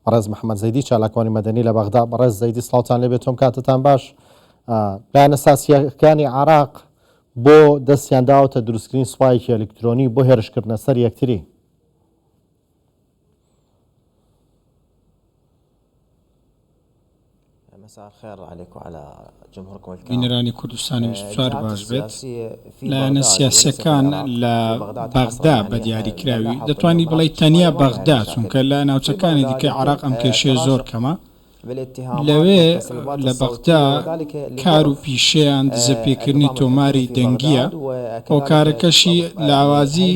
بەڕێز محەممەد زەیدی چالاکوانی مەدەنی لە بەغدا. بەڕێز زەیدی سڵاوتان لێبێت، تۆم کاتتان باش. لایەنە سیاسیەکانی عێراق بۆ دەستیان داوەتە دروستکردنی سوپایەکی ئەلکترۆنی بۆ هێرشکردنە سەر یەکتری. بینەرانی کوردستانی 24 باش بێت. لایەنە سیاسیەکان لە بەغدا بە دیاریکراوی دەتوانی بڵێ تەنیا بەغدا، چونکە لە ناوچەکانی دیکەی عێراق ئەم کێشەیە زۆر کەمە. لەوێ لە بەغدا کار و پیشەیان دزەپێکردنی تۆماری دەنگیە. ئەو کارەکەشی لاوازی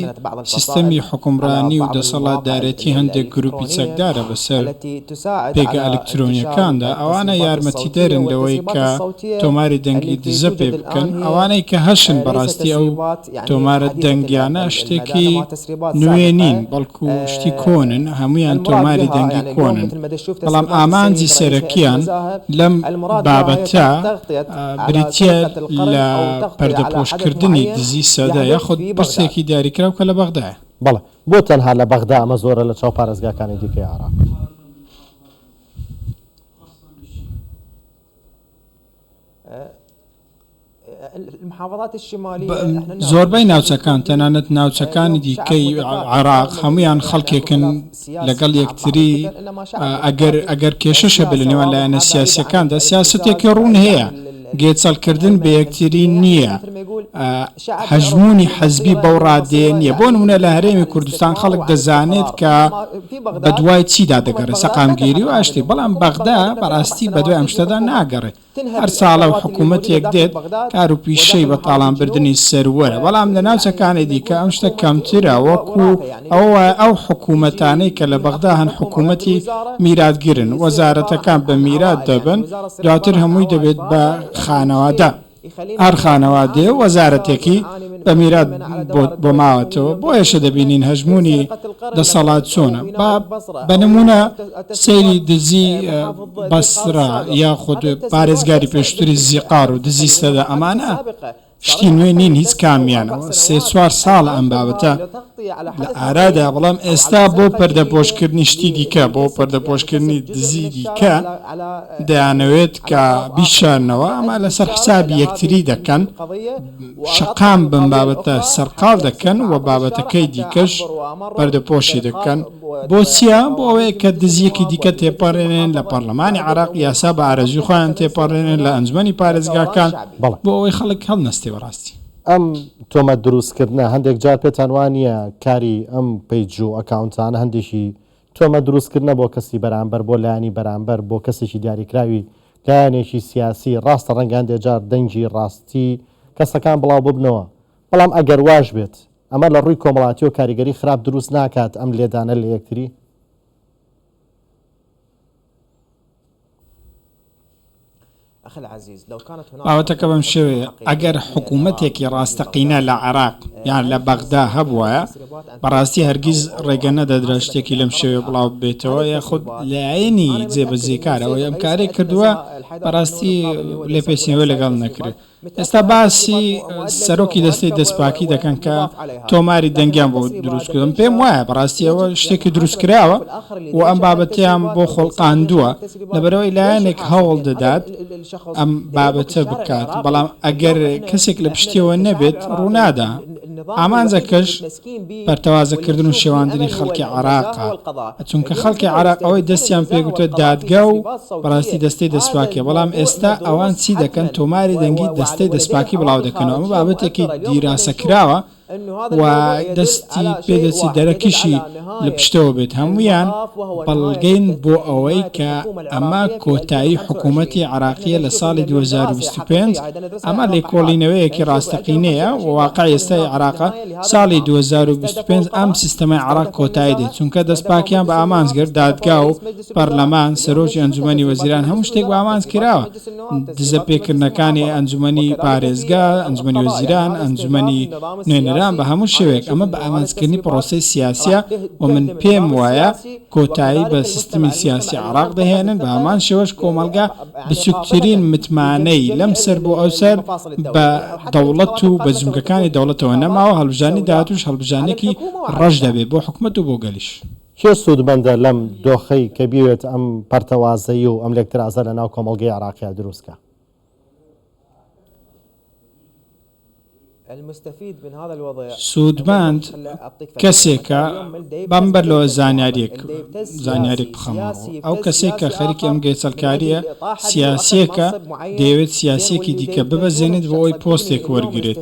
سیستەمی حکومڕانی و دەسەڵاتدارەتی هەندێک گروپی چەکدارە بەسەر پێگە ئەلکترۆنیەکاندا. ئەوانە یارمەتیدەرن لەوەی کە تۆماری دەنگی دزە پێ بکەن. ئەوانەی کە هەشن بەڕاستی ئەو تۆمارە دەنگیانە شتێکی نوێ نین، بەڵکو شتی کۆنن، هەمویان تۆماری دەنگی کۆنن. بەڵام ئامانجی سەرەکیان لەم بابەتە بریتە لە پەردەپۆشکردنی دزی سەدا یاخود پرسێکی دیاریکراو کە لە بەغدایە. بەڵێ بۆ تەنها لە بەغدا ئەمە زۆرە لە چاو پارێزگاکانی دیکەی عێراق؟ زۆربەی ناوچەکان تەنانەت ناوچەکانی دیکەی عێراق هەمویان خەڵکێکن لەگەڵ یەکتری. ئەگەر کێشەشە بە لە نێوان لایەنە سیاسیەکاندا سیاسەتێکی ڕوون هەیە، گێچەڵکردن بە یەکتری نییە، هەژمونی حەزبی بەو ڕادێ نییە. بۆ نمونە لە هەرێمی کوردستان خەڵک دەزانێت کە بە دوای چیدا دەگەڕێت، سەقامگیری و ئاشتی. بەڵام بەغدا بەڕاستی بە دوای ئەم شتەدا ناگەڕێت. هەر ساڵە و حکوومەتێک دێت کار و پیشەی بە تاڵانبردنی سەروەرە. بەڵام لە ناوچەکانی دیکە ئەم شتە کەمترە، وەکو ئەو حکوومەتانەی کە لە بەغدا هەن حکوومەتی میراتگرن، وەزارەتەکان بە میرات دەبن، دواتر هەمووی دەبێت بە خانەوادە. هەر خانەوادێ وەزارەتێکی بە میرات بۆ ماوەتەوە. بۆ ئێشە دەبینین هەژمونی دەسەڵات چۆنە. بە نمونە سەیری دزی بەسرا یاخود پارێزگاری پێشتری زیقار و دزی سەدا، ئەمانە شتی نوێ نین هیچ کامیانەوە. 3-4 ساڵ ئەم بابەتە لە ئارادا. بەڵام ئێستا بۆ پەردەپۆشکردنی شتی دیکە، بۆ پەردەپۆشکردنی دزی دیکە دەیانەوێت کە بیشارنەوە. ئەمە لەسەر حسابی یەکتری دەکەن، شەقام بم بابەتە سەرقاڵ دەکەن و بابەتەکەی دیکەش پەردەپۆشی دەکەن. بۆ چییە؟ بۆ ئەوەیە کە دزیەکی دیکە تێپەڕێنێن لە پەرلەمانی عێراق، یاسا بە ئارەزوی خۆیان تێپەڕێنێن لە ئەنجومەنی پارێزگاکان، بۆ ئەوەی خەڵک هەڵنەستێ. بەڕاستی ئەم تۆمە دروستکردنە هەندێک جار پێتان وانە کاری ئەم پیج و ئەکاونتانە هەندێکی تۆمە دروستکردنە بۆ کەسی بەرامبەر، بۆ لایانی بەرامبەر، بۆ کەسێکی دیاریکراوی لایەنێکی سیاسی. ڕاستە ڕەنگە هەندێک جار دەنگی ڕاستی کەسەکان بڵاو ببنەوە. بەڵام ئەگەر واش بێت ئەمە لە ڕووی کۆمەڵاتی و کاریگەری خراپ دروست ناکات ئەم لێدانە لە یەکتری؟ باوەتەکە بەم شێوەیە ئەگەر حکوومەتێکی ڕاستەقینە لە عێراق یان لە بەغدا هەبووە، بەڕاستی هەرگیز ڕێگە نەدەدرا شتێکی لەم شێوێ بڵاو بێتەوە یاخود لایەنی جێبەجێکارەوە ئەم کارێک کردووە بەڕاستی لێپێچینەوە لەگەڵ نەکرێت. ئێستا باسی سەرۆکی دەستەی دەستپاکی دەکەن کە تۆماری دەنگیان بۆ دروستکردن. پێم وایە بەڕاستی ئەوە شتێکی دروستکراوە و ئەم بابەتیان بۆ خۆڵقاندووە لەبەرەوەی لایەنێک هەوڵ دەدات ئەم بابەتە بکات. بەڵام ئەگەر کەسێک لە پشتیەوە نەبێت ڕوونادا. ئامانجەکەش پەرتەوازەکردن و شێواندنی خەڵکی عێراقە، چونکە خەڵکی عێراق ئەوەی دەستیان پێگوتە دادگا و بەڕاستی دەستەی دەستپاکیە. بەڵام ئێستا ئەوان چی دەکەن؟ تۆماری دەنگی دەستەی دەستپاکی بڵاو دەکەنەوە. ئەمە بابەتێکی دیراسەکراوە و دەستی پێدەچی دەرەکیشی لە پشتەوە بێت. هەمویان بەڵگەین بۆ ئەوەی کە ئەمە کۆتایی حکوومەتی عێراقیە لە ساڵی 2025. ئەمە لێکۆڵینەوەیەکی ڕاستەقینەیە و واقع ئێستای عێراقە ساڵی 2025 ئەم سیستەمای عێراق کۆتایی دێت، چونکە دەستپاکیان بە ئامانزگەر دادگا و پەرلەمان، سەرۆکی ئەنجومەنی وەزیران هەموو شتێک بە ئامانز کراوە. دزە پێکردنەکانی ئەنجومەنی پارێزگا، ئەنجومەنی وەزیران، ئەنجومەنی نوێنەران بە هەموو شێوەیەک ئەمە بە ئامانجکردنی پرۆسەی سیاسیە و من پێم وایە کۆتایی بە سیستمی سیاسی عێراق دەهێنن. بە هەمان شێوەش کۆمەلگا بچووکترین متمانەی لەم سەر بۆ ئەو سەر بە دەوڵەت و بە جومگەکانی دەوڵەتەوە نەماوە. هەڵبژانی داهاتوش هەڵبژانێکی ڕەش دەبێت بۆ حکوومەت و بۆ گەلیش. کێ سوودمەندە لەم دۆخەی کە بیوێت ئەم پەرتەوازەیی و ئەم لێکترازە لە ناو کۆمەڵگەی عراقیا دروستکە؟ سوودمەند کەسێکە بەمبەر لەوە زانیاریێک بخەمەوە ئەو کەسێک کە خەریکی ئەم گەیسەڵکاریە سیاسیەکە دەیەوێت سیاسیەکی دیکە ببەزێنێت بۆ ئەوی پۆستێک وەرگێت.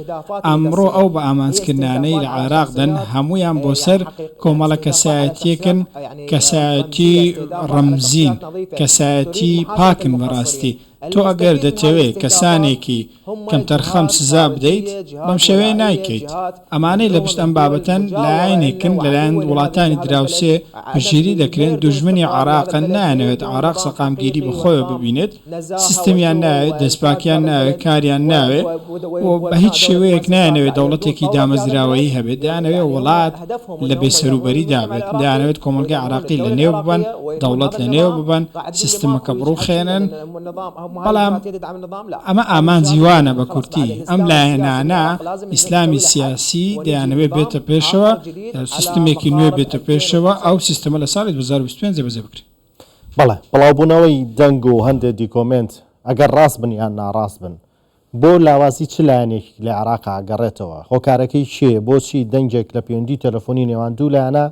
ئەمڕۆ ئەو بە ئامانجکردانەی لە عێراق دەن هەمویان بۆ سەر کۆمەڵە کەسایەتیەکن، کەسایەتی ڕەمزین، کەسایەتی پاکن بەڕاستی. تۆ ئەگەر دەتەوێت کەسانێکی کەم تەرخەم سزا بدەیت بەم شێوەیە نایکەیت. ئەمانەی لە پشت ئەم بابەتەن لایەنێکن لەلایەن وڵاتانی دراوسێ پشگیری دەکرێن دوژمنی عێراقن نایەنەوێت عێراق سەقامگیری بخۆیە ببینێت، سیستەمیان ناوێت، دەستپاکیان ناوێت، کاریان ناوێت و بە هیچ شێوەیەک نایەنەوێت دەوڵەتێکی دامەزراوەیی هەبێت، دەیانەوێت وڵات لە بێسەروبەری دابێت، دەیانەوێت کۆمەلگای عێراقی لە نێو ببن، دەوڵەت لە نێو ببن، سیستەمەکە بڕوخێنن. بەڵام ئەمە ئامانجی وانە بە کورتی ئەم لایەنانە ئیسلامی سیاسی دەیانەوێت بێتە پێشەوە، سیستمێکی نوێ بێتە پێشەوە، ئەو سیستەمە لە ساڵی 2025 جێبەجێ بکرێت. بەڵێ بڵاوبوونەوەی دەنگ و هەندێک دیکۆمنت ئەگەر ڕاست بن یان ناڕاست بن بۆ لاوازی چ لایەنێکی لە عێراقا ئەگەڕێتەوە؟ هۆکارەکەی چیە؟ بۆچی دەنگێک لە پەیوەندی تەلەفۆنی نێوان دوو لایەنە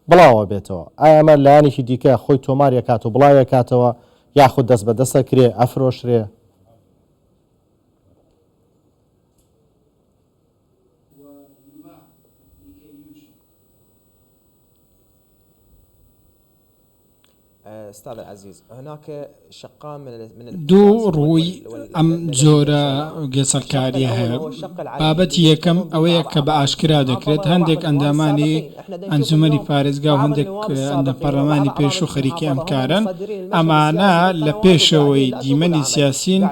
بڵاوە بێتەوە؟ ئایا ئەمە لایەنێکی دیکە خۆی تۆمارێک کات و بڵاوێک کاتەوە یاخود دەست بە دەستەکرێ ئەفرۆشرێ؟ دوو ڕووی ئەم جۆرە گەسەڵکاریە هەیە. بابەتی یەکەم ئەوەیە کە بە ئاشکرا دەکرێت هەندێک ئەندامانی ئەنجومەنی پارێزگا و هەندێک ئەندە پەرلەمانی پێش و خەریکی ئەم کارن، ئەمانە لە پێشەوەی دیمەنی سیاسین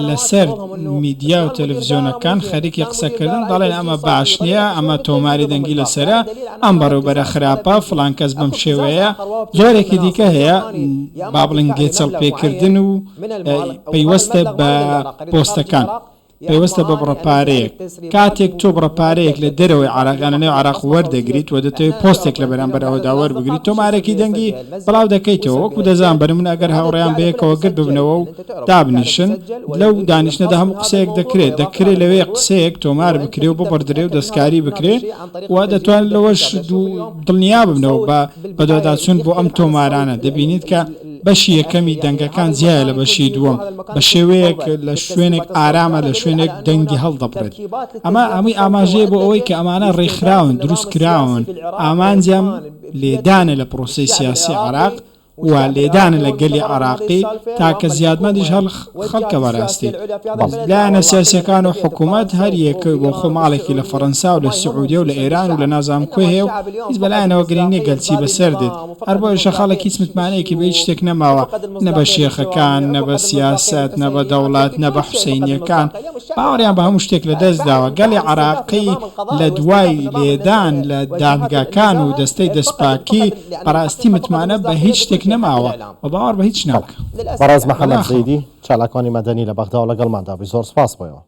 لەسەر میدیا و تەلەڤیزیۆنەکان خەریکی قسەکردن دەڵێن ئەمە باش نییە، ئەمە تۆماری دەنگی لەسەرە، ئەم بەڕێوەبەرە خراپە، فڵان کەس بەم شێوەیە. جۆرێکی دیکە هەیە با بڵین گێچەڵ پێکردن و پەیوەستە بە پۆستەکان، پێوەستە بە بڕەپارەیەک. کاتێک تۆ بڕەپارەیەک لە دەرەوەی عێراقیانە نێو عێراق وەردەگریت و دەتەوێت پۆستێک لە بەرامبەرەوەدا وەربگریت، تۆمارێکی دەنگی بڵاو دەکەیتەوە. وەکو دەزان بەرمون ئەگەر هاوڕێیان بەیەکەوە گرت ببنەوە و دابنیشن لەو دانیشتنەدا هەموو قسەیەک دەکرێت لەوێ قسەیەک تۆمار بکرێ و ببڕدرێ و دەستکاری بکرێ و دەتوانێت لەوەش دڵنیا ببنەوە بە دواداچوون بۆ ئەم تۆمارانە. دەبینیت کە بەشی یەکەمی دەنگەکان جیایە لە بەشی دووەم، بە شێوەیەک لە شوێنێک ئارامە لە شوێنێک دەنگی هەڵدەبڕێت. ئەمە ئەمووی ئاماژەیە بۆ ئەوەی کە ئەمانە ڕێکخراون، دروست کراون، ئامانجیان لێدانە لە پرۆسەی سیاسی عێراق و لێدانە لە گەلی عێراقی تاکە زیادمەندیش خەڵکە بەڕاستی. لایەنە سیاسیەکان و حکوومەت هەر یەکە بۆ خۆ ماڵێکی لە فەڕەنسا و لە سعودیە و لە ئێران و لە نازام کوێ هەیە و هیچ بەلایەنەوە گرنگی گەلچی بەسەر دێت. هەر بۆیە خەڵک هیچ متمانەیەکی بە هیچ شتێک نەماوە، نە بە شێخەکان، نە بە سیاسەت، نە بە دەوڵات، نە بە حوسەینیەکان، باوەڕیان بە هەموو شتێک لە دەست داوە. گەلی عێراقی لە دوای لێدان لە دادگاکان و دەستەی دەستپاکی بەڕاستی متمانە بە هیچ شتێک نەماوە و باوەڕ بە هیچ ناکە. بەڕاز محەممەد زەیدی چالاکانی مەدەنی لە بەغدا و لەگەڵماندا بووی، زۆر سپاس بۆیەوە.